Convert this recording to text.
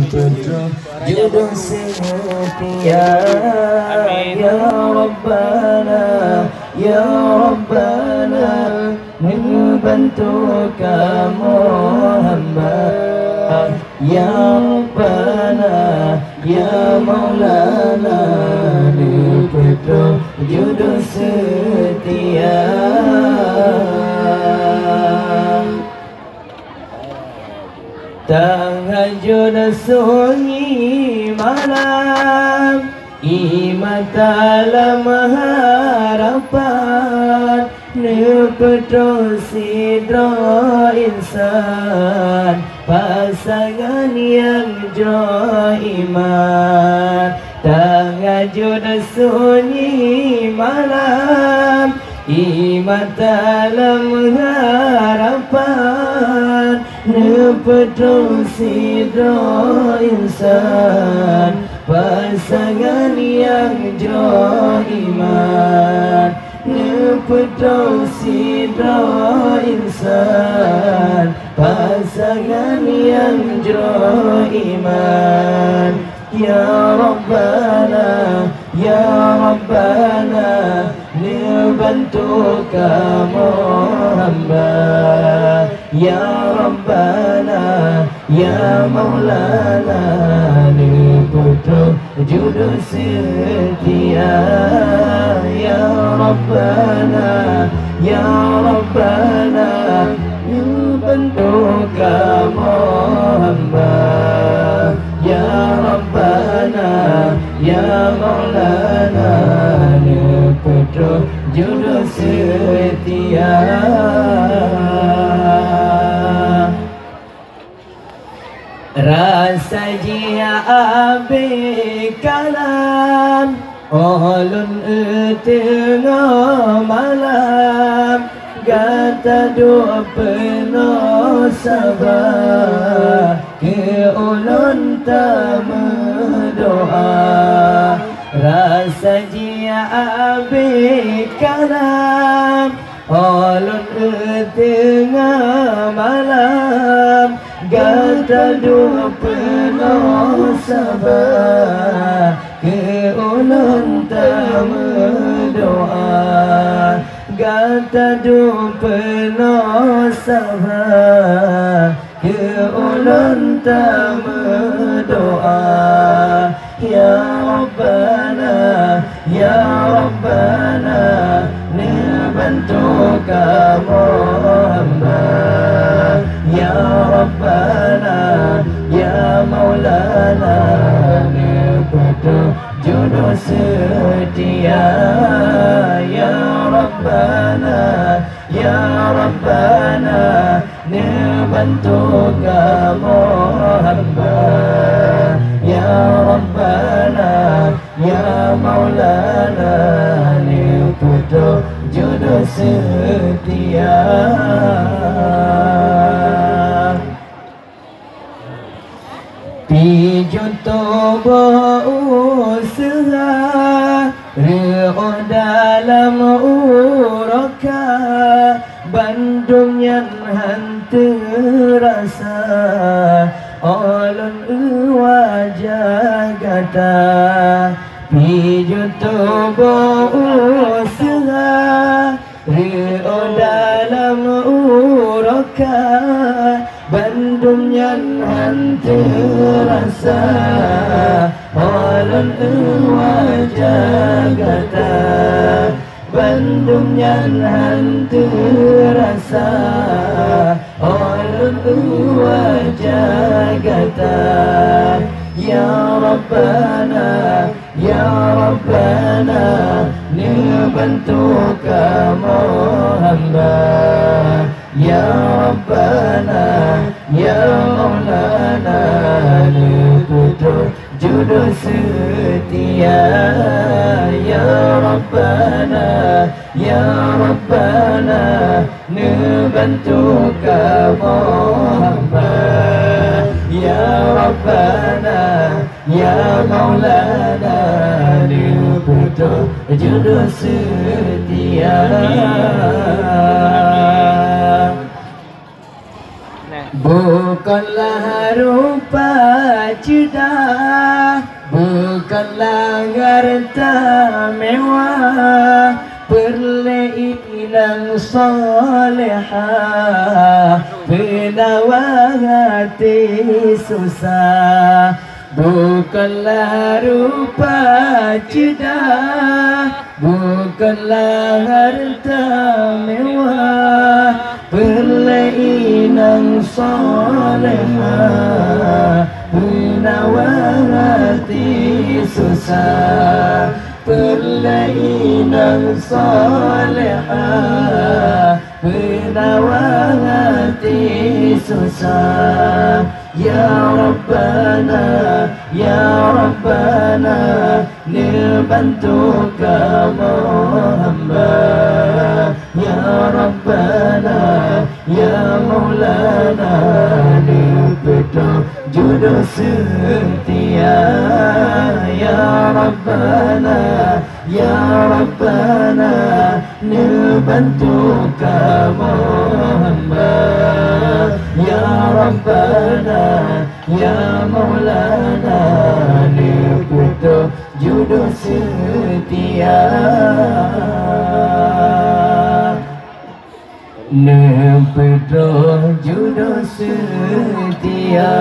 petrol jodoh setia. Ya Rabbana, Ya Rabbana, membantu kamu hamba. Ya Rabbana, Ya Maulana, petrol jodoh setia. Tahajud sunyi malam, iman dalam harapan, nepetro sidra insan, pasangan yang jauh iman. Tahajud sunyi malam, iman dalam harapan, nepetro sidra insan, pasangan yang jauh iman. Nepetro sidra insan, pasangan yang jauh iman. Ya Rabbana, Ya Rabbana, membantu kamu hamba. Ya Rabbana, Ya Maulana, nepetro jodoh setia. Ya Rabbana, Ya Rabbana, membantu kamu hamba. Ya Rabbana, Ya Maulana, nepetro jodoh setia. Rasa jia abe kalam, olun tengah malam, gata doa penuh sabar, ke ulun tak berdoa. Rasa jia abe kalam, olun tengah malam, gata doa penuh sabar, ke ulun tak berdoa. Gata doa penuh sabar, ke ulun tak berdoa. Ya Rabbana, Ya Rabbana, membantu kamu hamba. Ya Rabbana, Ya Maulana, nepetro jodoh setia. Ya Rabbana, Ya Rabbana, membantu kamu hamba. Ya Rabbana, Ya Maulana, nepetro jodoh setia. Pijun toba usaha, reo dalam uraka, bandung yang hantu rasa, olon wajah gata. Pijun toba usaha, reo dalam uraka, bandung yang hantu rasa, olon wajah gata. Bandung yang hantu rasa, olon wajah gata. Ya Rabbana, Ya Rabbana, membantu kamu hamba. Ya Rabbana, Ya Maulana, nepetro jodoh setia. Ya Rabbana, Ya Rabbana, membantu kamu hamba. Ya Rabbana, Ya Maulana, nepetro jodoh setia. Bukanlah rupa cerdas, bukanlah harta mewah, perlainan solehah, penawar hati susah. Bukanlah rupa cerdas, bukanlah harta mewah, perlainan solehah, penawar hati susah. Perlainan solehah, penawar hati susah. Ya Rabbana, Ya Rabbana, dibantu kamu hamba. Ya Rabbana, Ya Maulana, dipetunjuk setia. Ya Rabbana, Ya Rabbana, dibantu kamu hamba. Ya Rabbana, Ya Maulana, dipetunjuk setia. Dipetunjuk setia.